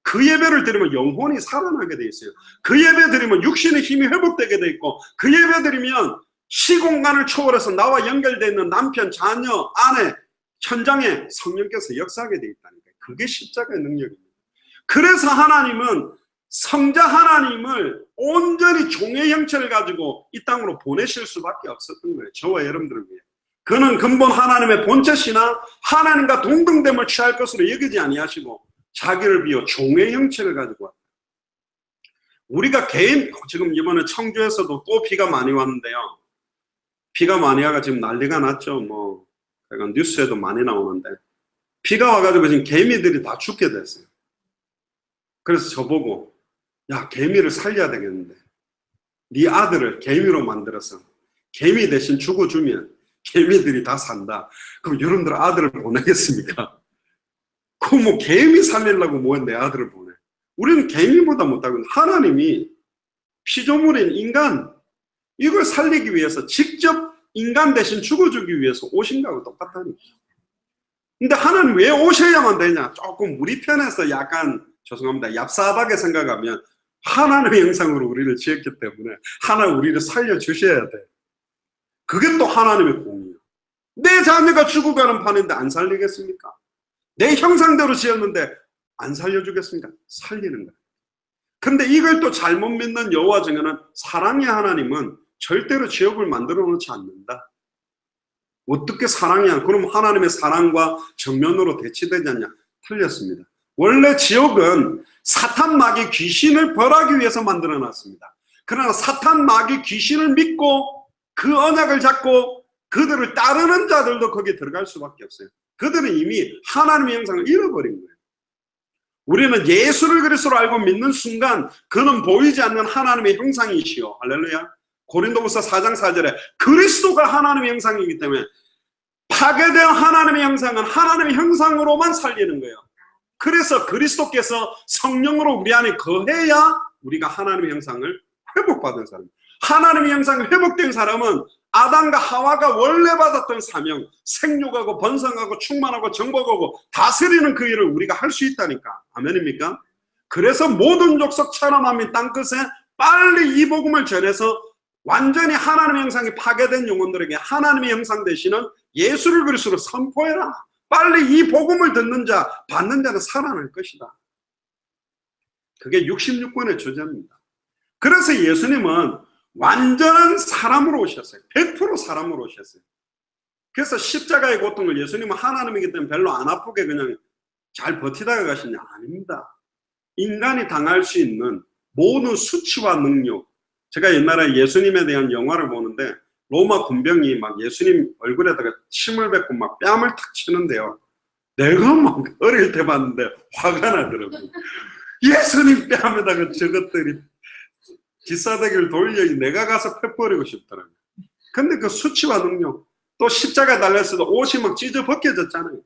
그 예배를 드리면 영혼이 살아나게 돼 있어요. 그 예배 드리면 육신의 힘이 회복되게 돼 있고 그 예배 드리면 시공간을 초월해서 나와 연결되어 있는 남편, 자녀, 아내, 현장에 성령께서 역사하게 돼 있다니까요. 그게 십자가의 능력입니다. 그래서 하나님은 성자 하나님을 온전히 종의 형체를 가지고 이 땅으로 보내실 수밖에 없었던 거예요. 저와 여러분들을 위해. 그는 근본 하나님의 본체시나 하나님과 동등됨을 취할 것으로 여기지 아니하시고 자기를 비워 종의 형체를 가지고 왔다. 우리가 개인, 지금 이번에 청주에서도 또 비가 많이 왔는데요. 비가 많이 와가 지금 난리가 났죠. 뭐 약간 뉴스에도 많이 나오는데 비가 와가지고 지금 개미들이 다 죽게 됐어요. 그래서 저보고 야, 개미를 살려야 되겠는데 네 아들을 개미로 만들어서 개미 대신 죽어주면 개미들이 다 산다. 그럼 여러분들 아들을 보내겠습니까? 그 뭐 개미 살리려고 뭐 내 아들을 보내. 우리는 개미보다 못하고 하나님이 피조물인 인간 이걸 살리기 위해서 직접 인간 대신 죽어주기 위해서 오신 거하고 똑같다니까. 근데 하나님 왜 오셔야만 되냐? 조금 우리 편에서 약간 죄송합니다. 얍삽하게 생각하면 하나님의 형상으로 우리를 지었기 때문에 하나님 우리를 살려주셔야 돼. 그게 또 하나님의 공이에요. 내 자녀가 죽어가는 판인데 안 살리겠습니까? 내 형상대로 지었는데 안 살려주겠습니까? 살리는 거예요. 근데 이걸 또 잘못 믿는 여호와 중에는 사랑의 하나님은 절대로 지옥을 만들어 놓지 않는다. 어떻게 사랑이야? 그럼 하나님의 사랑과 정면으로 대치되지 않냐? 틀렸습니다. 원래 지옥은 사탄 마귀 귀신을 벌하기 위해서 만들어 놨습니다. 그러나 사탄 마귀 귀신을 믿고 그 언약을 잡고 그들을 따르는 자들도 거기에 들어갈 수밖에 없어요. 그들은 이미 하나님의 형상을 잃어버린 거예요. 우리는 예수를 그리스도로 알고 믿는 순간 그는 보이지 않는 하나님의 형상이시오. 할렐루야. 고린도후서 4장 4절에 그리스도가 하나님의 형상이기 때문에 파괴된 하나님의 형상은 하나님의 형상으로만 살리는 거예요. 그래서 그리스도께서 성령으로 우리 안에 거해야 우리가 하나님의 형상을 회복받은 사람. 하나님의 형상이 회복된 사람은 아담과 하와가 원래 받았던 사명, 생육하고 번성하고 충만하고 정복하고 다스리는 그 일을 우리가 할 수 있다니까. 아멘입니까? 그래서 모든 족속 천하만민 땅끝에 빨리 이 복음을 전해서 완전히 하나님의 형상이 파괴된 영혼들에게 하나님의 형상 되시는 예수를 그리스도로 선포해라. 빨리 이 복음을 듣는 자, 받는 자는 살아날 것이다. 그게 66권의 주제입니다. 그래서 예수님은 완전한 사람으로 오셨어요. 100% 사람으로 오셨어요. 그래서 십자가의 고통을 예수님은 하나님이기 때문에 별로 안 아프게 그냥 잘 버티다가 가시냐? 아닙니다. 인간이 당할 수 있는 모든 수치와 능력. 제가 옛날에 예수님에 대한 영화를 보는데 로마 군병이 막 예수님 얼굴에다가 침을 뱉고 막 뺨을 탁 치는데요. 내가 막 어릴 때 봤는데 화가 나더라고요. 예수님 뺨에다가 저것들이 기사대기를 돌려 내가 가서 패버리고 싶더라고요. 근데 그 수치와 능력, 또 십자가 달렸어도 옷이 막 찢어 벗겨졌잖아요.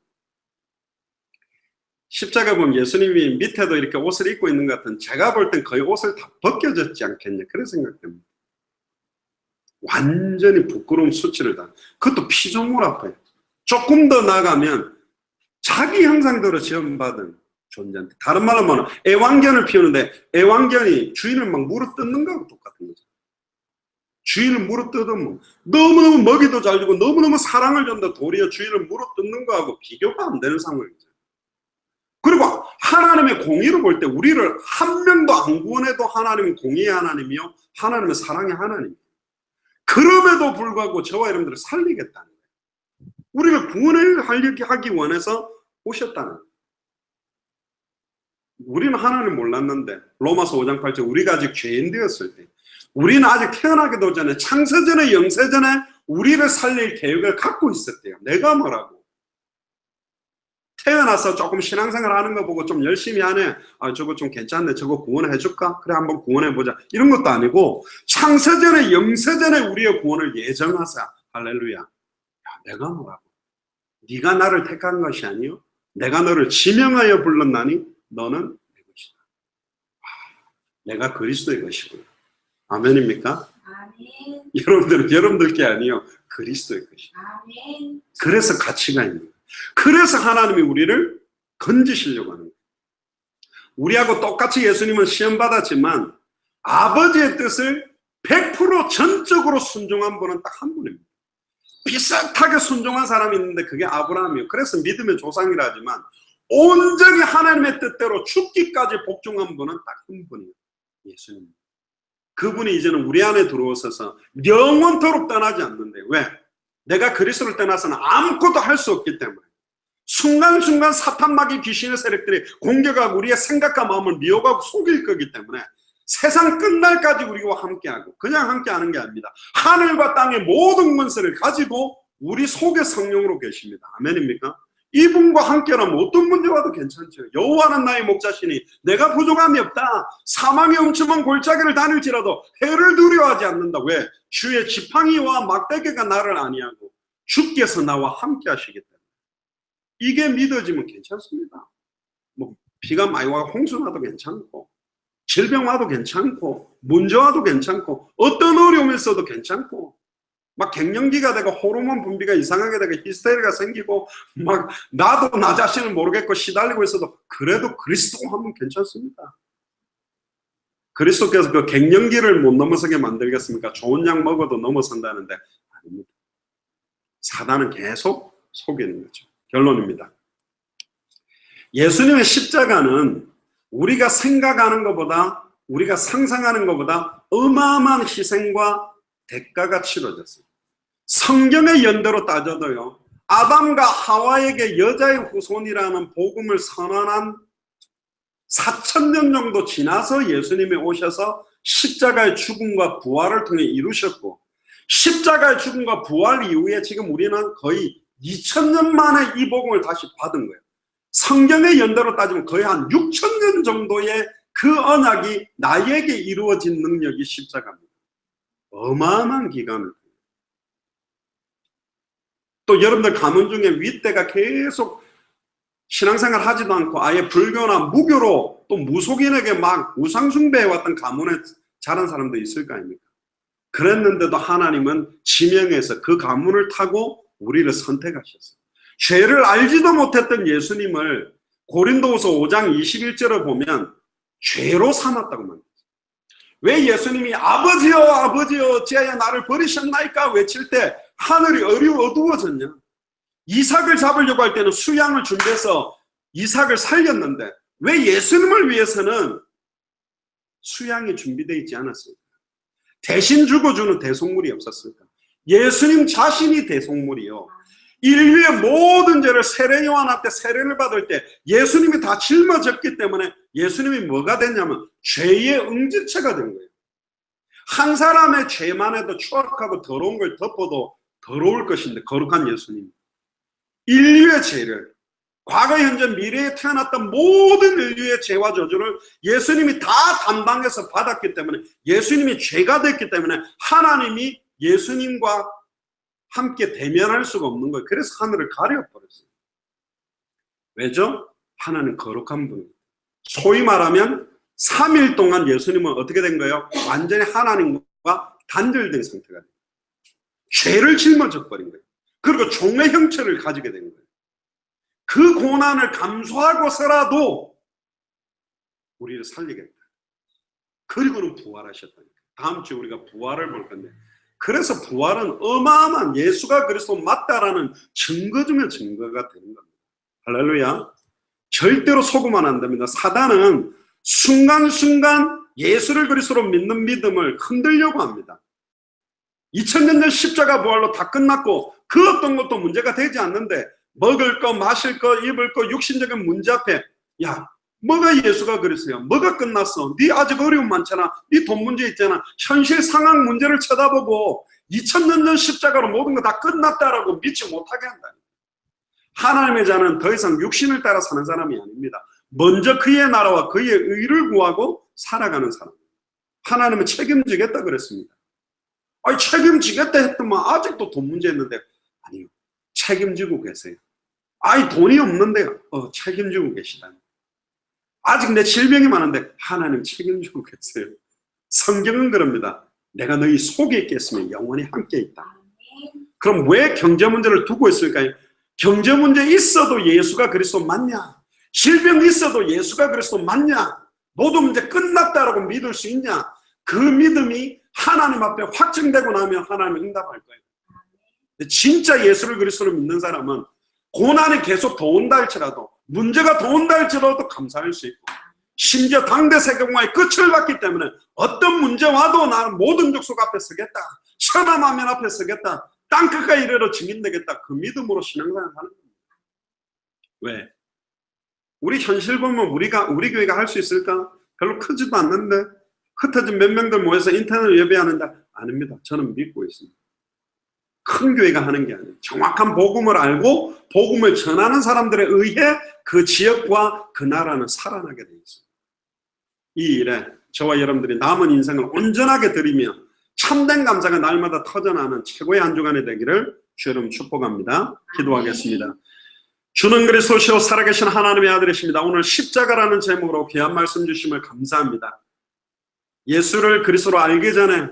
십자가 보면 예수님이 밑에도 이렇게 옷을 입고 있는 것 같은, 제가 볼 땐 거의 옷을 다 벗겨졌지 않겠냐 그런 생각됩니다. 완전히 부끄러운 수치를 다. 그것도 피조물 앞에. 조금 더 나가면 자기 형상대로 지원받은 존재한테. 다른 말로 말하면 애완견을 피우는데 애완견이 주인을 막 물어뜯는 거하고 똑같은 거죠. 주인을 물어뜯으면 너무너무 먹이도 잘 주고 너무너무 사랑을 준다 도리어 주인을 물어뜯는 거하고 비교가 안 되는 상황이죠. 그리고 하나님의 공의를 볼 때 우리를 한 명도 안 구원해도 하나님은 공의의 하나님이요, 하나님은 사랑의 하나님. 그럼에도 불구하고 저와 여러분들을 살리겠다는 거예요. 우리를 구원하기 원해서 오셨다는 거예요. 우리는 하나님을 몰랐는데, 로마서 5장 8절, 우리가 아직 죄인 되었을 때, 우리는 아직 태어나기도 전에, 창세전에 영세전에 우리를 살릴 계획을 갖고 있었대요. 내가 뭐라고? 태어나서 조금 신앙생활 하는 거 보고 좀 열심히 하네. 아, 저거 좀 괜찮네. 저거 구원해 줄까? 그래, 한번 구원해 보자. 이런 것도 아니고, 창세전에 영세전에 우리의 구원을 예정하사. 할렐루야. 야, 내가 뭐라고? 네가 나를 택한 것이 아니요, 내가 너를 지명하여 불렀나니 너는 내 것이다. 내가 그리스도의 것이구나. 아멘입니까? 아멘. 여러분들은 여러분들 아니요, 그리스도의 것이다. 아멘. 그래서 가치가 있는 거예요. 그래서 하나님이 우리를 건지시려고 하는 거예요. 우리하고 똑같이 예수님은 시험 받았지만 아버지의 뜻을 100% 전적으로 순종한 분은 딱 한 분입니다. 비슷하게 순종한 사람이 있는데 그게 아브라함이에요. 그래서 믿음의 조상이라 하지만 온전히 하나님의 뜻대로 죽기까지 복종한 분은 딱 한 분이에요. 예수님. 그분이 이제는 우리 안에 들어오셔서 영원토록 떠나지 않는데, 왜? 내가 그리스도를 떠나서는 아무것도 할 수 없기 때문에. 순간순간 사탄 마귀 귀신의 세력들이 공격하고 우리의 생각과 마음을 미혹하고 속일 거기 때문에 세상 끝날까지 우리와 함께하고, 그냥 함께하는 게 아닙니다. 하늘과 땅의 모든 권세를 가지고 우리 속에 성령으로 계십니다. 아멘입니까? 이분과 함께라면 어떤 문제 와도 괜찮죠. 여호와는 나의 목자시니 내가 부족함이 없다. 사망의 음침한 골짜기를 다닐지라도 해를 두려워하지 않는다. 왜? 주의 지팡이와 막대기가 나를 아니하고 주께서 나와 함께 하시기 때문에. 이게 믿어지면 괜찮습니다. 뭐 비가 많이 와서 홍수 나도 괜찮고, 질병 와도 괜찮고, 문제 와도 괜찮고, 어떤 어려움이 있어도 괜찮고, 막 갱년기가 되고 호르몬 분비가 이상하게 되고 히스테리가 생기고 막 나도 나 자신을 모르겠고 시달리고 있어도 그래도 그리스도 하면 괜찮습니다. 그리스도께서 그 갱년기를 못 넘어서게 만들겠습니까? 좋은 약 먹어도 넘어선다는데 아닙니다. 사단은 계속 속이는 거죠. 결론입니다. 예수님의 십자가는 우리가 생각하는 것보다, 우리가 상상하는 것보다 어마어마한 희생과 대가가 치러졌어요. 성경의 연대로 따져도요, 아담과 하와에게 여자의 후손이라는 복음을 선언한 4000년 정도 지나서 예수님이 오셔서 십자가의 죽음과 부활을 통해 이루셨고, 십자가의 죽음과 부활 이후에 지금 우리는 거의 2000년 만에 이 복음을 다시 받은 거예요. 성경의 연대로 따지면 거의 한 6000년 정도의 그 언약이 나에게 이루어진 능력이 십자가입니다. 어마어마한 기간을. 또 여러분들 가문 중에 윗대가 계속 신앙생활 하지도 않고 아예 불교나 무교로 또 무속인에게 막 우상숭배해왔던 가문에 자란 사람도 있을 거 아닙니까? 그랬는데도 하나님은 지명해서 그 가문을 타고 우리를 선택하셨어요. 죄를 알지도 못했던 예수님을 고린도후서 5장 21절을 보면 죄로 삼았다고 말합니다. 왜 예수님이 아버지여 아버지여 어찌하여 나를 버리셨나이까 외칠 때 하늘이 어두워졌냐? 이삭을 잡으려고 할 때는 수양을 준비해서 이삭을 살렸는데 왜 예수님을 위해서는 수양이 준비되어 있지 않았을까? 대신 죽어주는 대속물이 없었을까? 예수님 자신이 대속물이요. 인류의 모든 죄를 세례 요한 앞에 세례를 받을 때 예수님이 다 짊어졌기 때문에 예수님이 뭐가 됐냐면 죄의 응집체가 된 거예요. 한 사람의 죄만 해도 추악하고 더러운 걸 덮어도 더러울 것인데 거룩한 예수님, 인류의 죄를, 과거 현재 미래에 태어났던 모든 인류의 죄와 저주를 예수님이 다 담당해서 받았기 때문에, 예수님이 죄가 됐기 때문에 하나님이 예수님과 함께 대면할 수가 없는 거예요. 그래서 하늘을 가려버렸어요. 왜죠? 하나님 거룩한 분입니다. 소위 말하면 3일 동안 예수님은 어떻게 된 거예요? 완전히 하나님과 단절된 상태가 돼요. 죄를 짊어져 버린 거예요. 그리고 종의 형체를 가지게 된 거예요. 그 고난을 감수하고서라도 우리를 살리겠다. 그리고는 부활하셨다니까. 다음 주에 우리가 부활을 볼 건데, 그래서 부활은 어마어마한 예수가 그리스도 맞다라는 증거 중에 증거가 되는 겁니다. 할렐루야. 절대로 속으면 안 됩니다. 사단은 순간순간 예수를 그리스도로 믿는 믿음을 흔들려고 합니다. 2000년 전 십자가 부활로 다 끝났고 그 어떤 것도 문제가 되지 않는데 먹을 거, 마실 거, 입을 거, 육신적인 문제 앞에 야, 뭐가 예수가 그리스도야? 뭐가 끝났어? 네 아직 어려움 많잖아. 네 돈 문제 있잖아. 현실 상황 문제를 쳐다보고 2000년 전 십자가로 모든 거 다 끝났다라고 믿지 못하게 한다. 하나님의 자는 더 이상 육신을 따라 사는 사람이 아닙니다. 먼저 그의 나라와 그의 의를 구하고 살아가는 사람. 하나님은 책임지겠다 그랬습니다. 아니, 책임지겠다 했더만 아직도 돈 문제 있는데 아니요. 책임지고 계세요. 아니, 돈이 없는데요. 책임지고 계시다. 아직 내 질병이 많은데 하나님 책임지고 계세요. 성경은 그럽니다. 내가 너희 속에 있겠으면 영원히 함께 있다. 그럼 왜 경제 문제를 두고 있을까요? 경제 문제 있어도 예수가 그리스도 맞냐? 질병 있어도 예수가 그리스도 맞냐? 모든 문제 끝났다라고 믿을 수 있냐? 그 믿음이 하나님 앞에 확증되고 나면 하나님은 응답할 거예요. 진짜 예수를 그리스도로 믿는 사람은 고난이 계속 더 온다 할지라도, 문제가 더 온다 할지라도 감사할 수 있고, 심지어 당대 세계공화의 끝을 봤기 때문에 어떤 문제 와도 나는 모든 족속 앞에 서겠다, 천하 만민 앞에 서겠다, 땅끝까지 이르러 증인되겠다, 그 믿음으로 신앙생활을 하는 겁니다. 왜? 우리 현실 보면 우리 교회가 할 수 있을까? 별로 크지도 않는데 흩어진 몇 명들 모여서 인터넷 예배하는데 아닙니다. 저는 믿고 있습니다. 큰 교회가 하는 게 아니에요. 정확한 복음을 알고 복음을 전하는 사람들에 의해 그 지역과 그 나라는 살아나게 되어 있습니다. 이 일에 저와 여러분들이 남은 인생을 온전하게 드리며 참된 감사가 날마다 터져나는 최고의 한 주간이 되기를 주 여러분 축복합니다. 기도하겠습니다. 주는 그리스도시요 살아계신 하나님의 아들이십니다. 오늘 십자가라는 제목으로 귀한 말씀 주심을 감사합니다. 예수를 그리스도로 알기 전에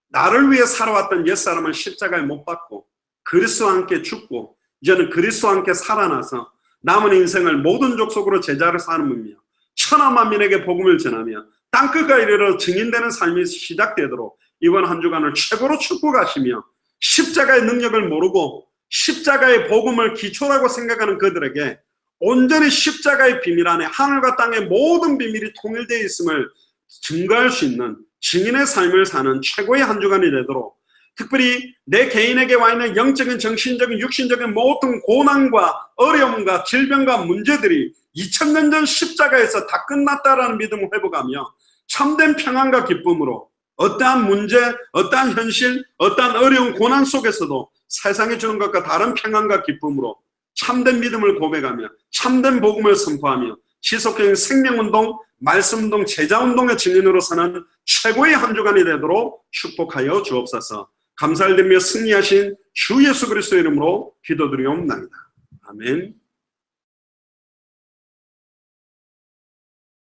나를 위해 살아왔던 옛사람을 십자가에 못 박고 그리스도와 함께 죽고 이제는 그리스도와 함께 살아나서 남은 인생을 모든 족속으로 제자를 삼으며 천하 만민에게 복음을 전하며 땅끝까지 이르러 증인되는 삶이 시작되도록 이번 한 주간을 최고로 축복하시며 십자가의 능력을 모르고 십자가의 복음을 기초라고 생각하는 그들에게 온전히 십자가의 비밀 안에 하늘과 땅의 모든 비밀이 통일되어 있음을 증거할 수 있는 증인의 삶을 사는 최고의 한 주간이 되도록, 특별히 내 개인에게 와 있는 영적인, 정신적인, 육신적인 모든 고난과 어려움과 질병과 문제들이 2000년 전 십자가에서 다 끝났다라는 믿음을 회복하며 참된 평안과 기쁨으로 어떠한 문제, 어떠한 현실, 어떠한 어려운 고난 속에서도 세상이 주는 것과 다른 평안과 기쁨으로 참된 믿음을 고백하며 참된 복음을 선포하며 지속적인 생명운동, 말씀운동, 제자운동의 증인으로 서는 최고의 한 주간이 되도록 축복하여 주옵소서. 감사를 드리며 승리하신 주 예수 그리스도의 이름으로 기도드리옵나이다. 아멘.